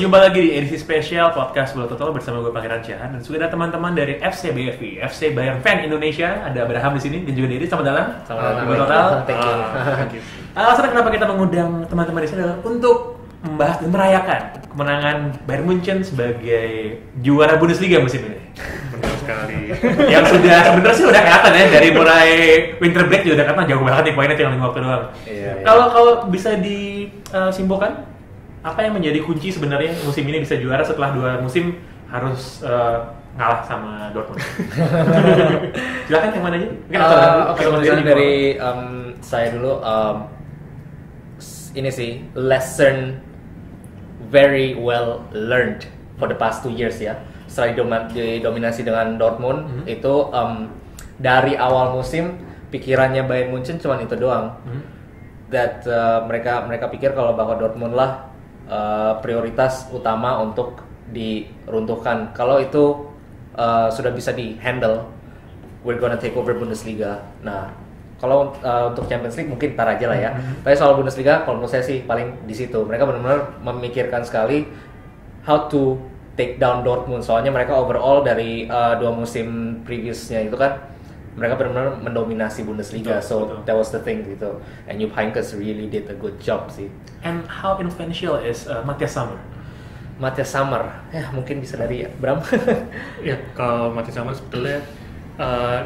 Berjumpa lagi di edisi spesial podcast Bola Total bersama gue Pangeran Ciahan dan sudah ada teman-teman dari FC BFI, FC Bayern Fan Indonesia. Ada Abraham di sini dan juga Dedi. Selamat datang. Bola Total. Thank you. Alasan kenapa kita mengundang teman-teman di sini adalah untuk membahas dan merayakan kemenangan Bayern Munchen sebagai juara Bundesliga musim ini. Benar sekali. Yang sudah sebenarnya sih udah kelihatan ya dari mulai winter break juga udah kelihatan jauh banget nih poinnya, tinggal 5 waktu doang. Iya. Kalau bisa disimpulkan apa yang menjadi kunci sebenarnya musim ini bisa juara setelah 2 musim harus ngalah sama Dortmund? Silakan yang mana aja? Oke, misalnya dari saya dulu ini sih lesson very well learned for the past 2 years ya. Setelah didominasi dengan Dortmund itu dari awal musim pikirannya Bayern Munchen cuma itu doang. That mereka pikir kalau bahwa Dortmund lah prioritas utama untuk diruntuhkan. Kalau itu sudah bisa di handle, we're gonna take over Bundesliga. Nah, kalau untuk Champions League mungkin ntar aja lah ya. Tapi soal Bundesliga, kalau menurut saya sih paling di situ. Mereka benar-benar memikirkan sekali how to take down Dortmund. Soalnya mereka overall dari 2 musim previousnya itu kan mereka benar-benar mendominasi Bundesliga. Betul. That was the thing gitu. And Jupp Heynckes really did a good job sih. And how influential is Matthias Sammer? Matthias Sammer, ya mungkin bisa dari Bram. Ya, kalau Matthias Sammer sebetulnya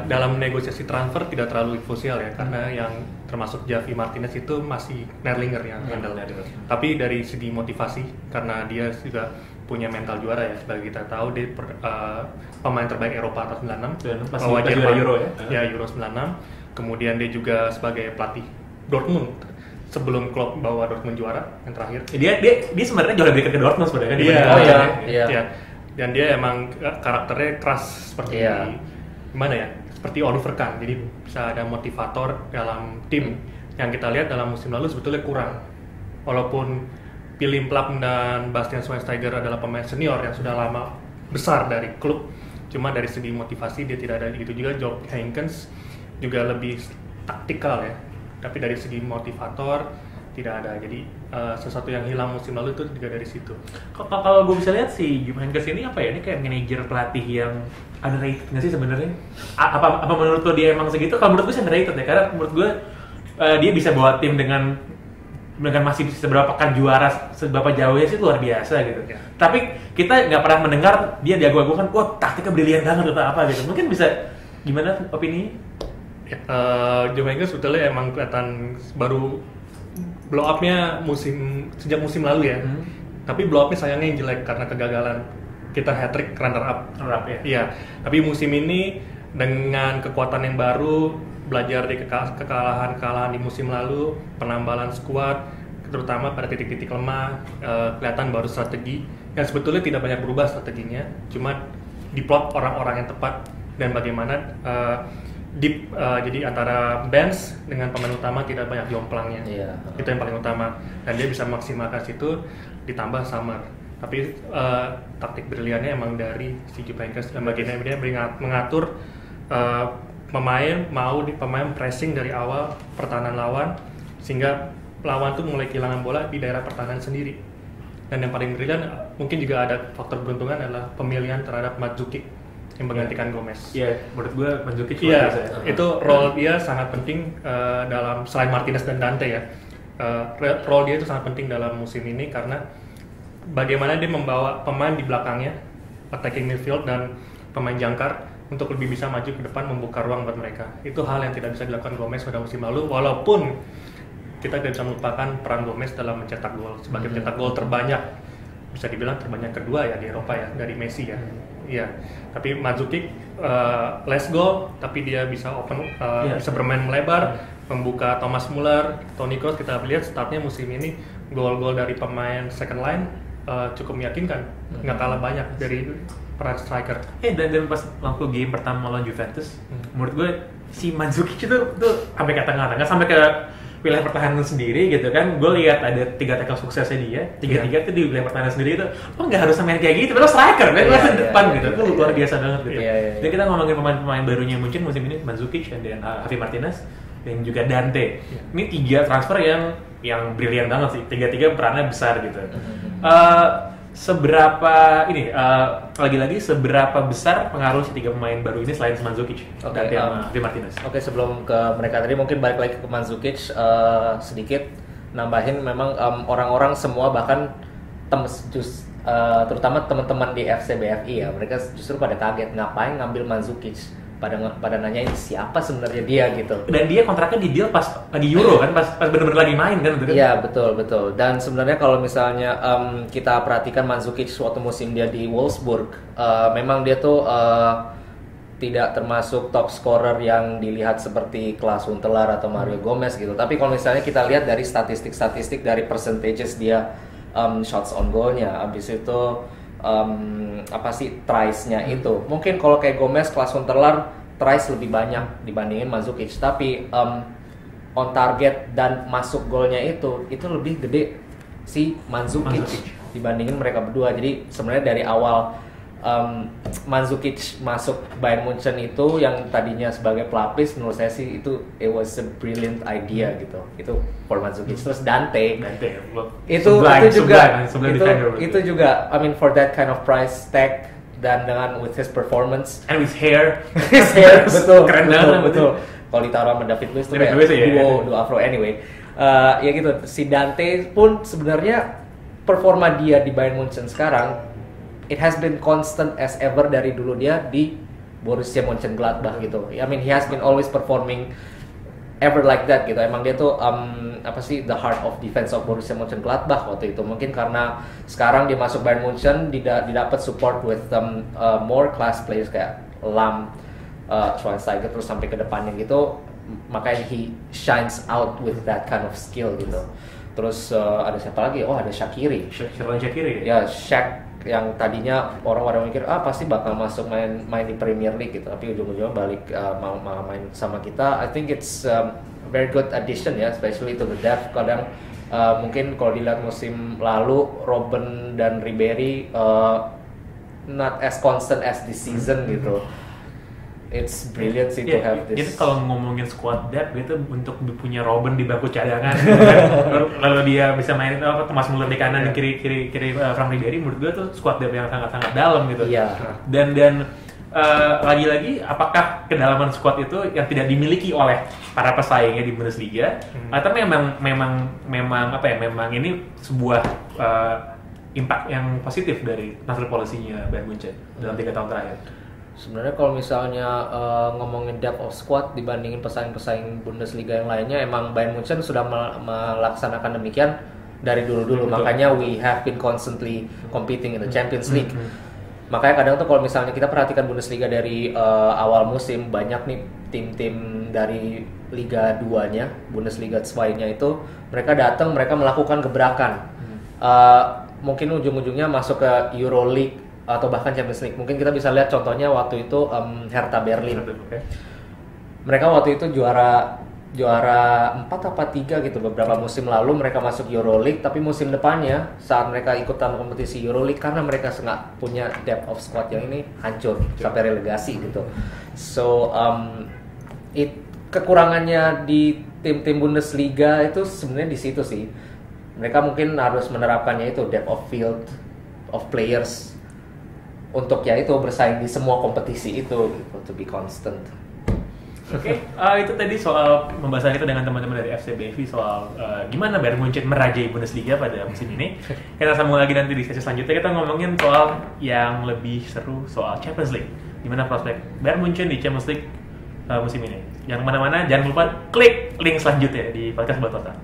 dalam negosiasi transfer tidak terlalu influential ya, karena yang termasuk Javi Martinez itu masih Nerlinger yang handle. Tapi dari segi motivasi, karena dia juga punya mental juara ya, sebagai kita tahu dia pemain terbaik Eropa tahun 96, bawa Jerman Euro ya, Euro 96. Kemudian dia juga sebagai pelatih Dortmund sebelum Klopp bawa Dortmund juara yang terakhir. Dia sebenarnya jauh lebih dekat ke Dortmund sebenarnya. Iya. Dan dia emang karakternya keras seperti gimana ya? Seperti Oliver Kahn. Jadi bisa ada motivator dalam tim. Yang kita lihat dalam musim lalu sebetulnya kurang. Walaupun Philipp Lahm dan Bastian Schweinsteiger adalah pemain senior yang sudah lama besar dari klub, cuma dari segi motivasi dia tidak ada gitu juga. Jupp Heynckes juga lebih taktikal ya, tapi dari segi motivator tidak ada. Jadi sesuatu yang hilang musim lalu itu juga dari situ. Kalau gue bisa lihat si Jupp Heynckes ini apa ya, ini kayak manajer pelatih yang underrated nggak sih sebenarnya? Apa menurut lo dia emang segitu? Kalau menurut gue sih underrated ya, karena menurut gue dia bisa bawa tim dengan masih seberapa kan juara, seberapa jauhnya sih luar biasa gitu. Ya. Tapi kita nggak pernah mendengar dia diagu-agukan, wah taktiknya brilian banget atau apa gitu. Mungkin bisa gimana opini? Jupp Heynckes sebetulnya emang kelihatan baru blow up-nya sejak musim lalu ya. Tapi blow up-nya sayangnya yang jelek karena kegagalan kita hat-trick runner up ya. Iya. Tapi musim ini dengan kekuatan yang baru, belajar dari kekalahan di musim lalu, penambalan skuad, terutama pada titik-titik lemah, kelihatan baru strategi yang sebetulnya tidak banyak berubah strateginya, cuma diplot orang-orang yang tepat dan bagaimana jadi antara bench dengan pemain utama tidak banyak jomplangnya. Itu yang paling utama, dan dia bisa maksimalkan situ, ditambah Sammer. Tapi taktik briliannya emang dari si Jupp Heynckes, dan bagaimana dia mengatur pemain pressing dari awal pertahanan lawan sehingga lawan tuh mulai kehilangan bola di daerah pertahanan sendiri. Dan yang paling brilian mungkin juga ada faktor beruntungan adalah pemilihan terhadap Mandzukic yang menggantikan Gomez. Iya, menurut gue Mandzukic itu role dia sangat penting dalam, selain Martinez dan Dante ya. Role dia itu sangat penting dalam musim ini karena bagaimana dia membawa pemain di belakangnya, attacking midfield dan pemain jangkar untuk lebih bisa maju ke depan, membuka ruang buat mereka. Itu hal yang tidak bisa dilakukan Gomez pada musim lalu, walaupun kita tidak bisa melupakan peran Gomez dalam mencetak gol. Sebagai pencetak gol terbanyak, bisa dibilang terbanyak kedua ya di Eropa ya, dari Messi ya. Iya. Tapi Mandzukic less goal, tapi dia bisa bisa bermain melebar, membuka Thomas Muller, Toni Kroos. Kita lihat startnya musim ini gol-gol dari pemain second line cukup meyakinkan, nggak kalah banyak dari peran striker. Dan pas waktu game pertama lawan Juventus, menurut gue si Mandzukic itu sampai ke tengah-tengah, sampai ke wilayah pertahanan sendiri gitu kan. Gue lihat ada 3 tackle suksesnya dia, 3-3 itu di wilayah pertahanan sendiri itu. Nggak harus main kayak gitu, padahal striker kan di depan gitu. Itu luar biasa banget gitu. Jadi kita ngomongin pemain-pemain barunya Munchen musim ini, Mandzukic dan Javi Martinez dan juga Dante. Ini 3 transfer yang brilian banget sih. 3-3 perannya besar gitu. seberapa ini lagi-lagi seberapa besar pengaruh si 3 pemain baru ini selain Mandzukic dan Javi Martinez? Oke, sebelum ke mereka tadi mungkin balik lagi ke Mandzukic sedikit nambahin, memang orang-orang semua bahkan terutama teman-teman di FC BFI ya, mereka justru pada kaget ngapain ngambil Mandzukic, pada nanyain siapa sebenarnya dia gitu. Dan dia kontraknya di deal pas lagi Euro kan, pas benar-benar lagi main kan? Iya, betul. Dan sebenarnya kalau misalnya kita perhatikan Mandzukic waktu musim dia di Wolfsburg, memang dia tuh tidak termasuk top scorer yang dilihat seperti Klaas Huntelaar atau Mario Gomez gitu. Tapi kalau misalnya kita lihat dari statistik dari percentages dia shots on goal-nya, habis itu tries-nya itu. Mungkin kalau kayak Gomez, Klaas Huntelaar tries lebih banyak dibandingin Mandzukic, tapi on target dan masuk golnya itu lebih gede si Mandzukic dibandingin mereka berdua. Jadi sebenarnya dari awal Mandzukic masuk Bayern Munchen itu yang tadinya sebagai pelapis, menurut saya sih it was a brilliant idea gitu. Itu for Mandzukic. Terus Dante itu juga I mean for that kind of price tag dan dengan with his performance and with hair betul keren betul. Kalau ditaruh sama David Luiz tuh kayak duo afro anyway. Ya gitu, si Dante pun sebenarnya performa dia di Bayern Munchen sekarang it has been constant as ever dari dulu dia di Borussia Mönchengladbach gitu. I mean he has been always performing ever like that gitu. Emang dia tuh the heart of defense of Borussia Mönchengladbach waktu itu. Mungkin karena sekarang dia masuk Bayern Munchen didapat support with more class players kayak Lahm, Schweinsteiger terus sampai ke depannya gitu. Makanya he shines out with that kind of skill gitu. Terus ada siapa lagi? Oh, ada Shaqiri ya, Shaq yang tadinya orang-orang mikir pasti bakal masuk main di Premier League gitu, tapi ujung-ujungnya balik mau main sama kita. I think it's very good addition ya, especially to the depth. Kadang mungkin kalau dilihat musim lalu Robben dan Ribery not as constant as this season gitu. It's brilliant sih to have this. Jadi kalau ngomongin squad depth gitu, untuk punya Robben di bangku cadangan, gitu kan, lalu dia bisa main Thomas Muller di kanan dan kiri Frank Ribery, menurut gue tuh squad depth yang sangat dalam gitu. Dan lagi-lagi apakah kedalaman squad itu yang tidak dimiliki oleh para pesaingnya di Bundesliga atau memang ini sebuah impact yang positif dari transfer policy-nya Bayern Munchen dalam 3 tahun terakhir? Sebenarnya kalau misalnya ngomongin depth of squad dibandingin pesaing-pesaing Bundesliga yang lainnya, emang Bayern Munchen sudah melaksanakan demikian dari dulu-dulu. Makanya we have been constantly competing in the Champions League. Makanya kadang tuh kalau misalnya kita perhatikan Bundesliga dari awal musim, banyak nih tim-tim dari Liga 2-nya, Bundesliga 2-nya itu mereka datang, mereka melakukan gebrakan. Mungkin ujung-ujungnya masuk ke Euroleague atau bahkan Champions League. Mungkin kita bisa lihat contohnya waktu itu Hertha Berlin. Mereka waktu itu juara 4 apa 3 gitu beberapa musim lalu, mereka masuk Euroleague, tapi musim depannya saat mereka ikutan kompetisi Euroleague karena mereka nggak punya depth of squad yang ini, hancur sampai relegasi gitu. So kekurangannya di tim-tim Bundesliga itu sebenarnya di situ sih. Mereka mungkin harus menerapkannya itu, depth of field of players, untuk ya itu bersaing di semua kompetisi itu gitu, to be constant. Oke, itu tadi soal pembahasan kita dengan teman-teman dari FC BFI soal gimana Bayern Munchen merajai Bundesliga pada musim ini. Kita sambung lagi nanti di sesi selanjutnya, kita ngomongin soal yang lebih seru, soal Champions League. Gimana prospek Bayern Munchen di Champions League musim ini. Jangan kemana-mana, jangan lupa klik link selanjutnya di podcast Batosa.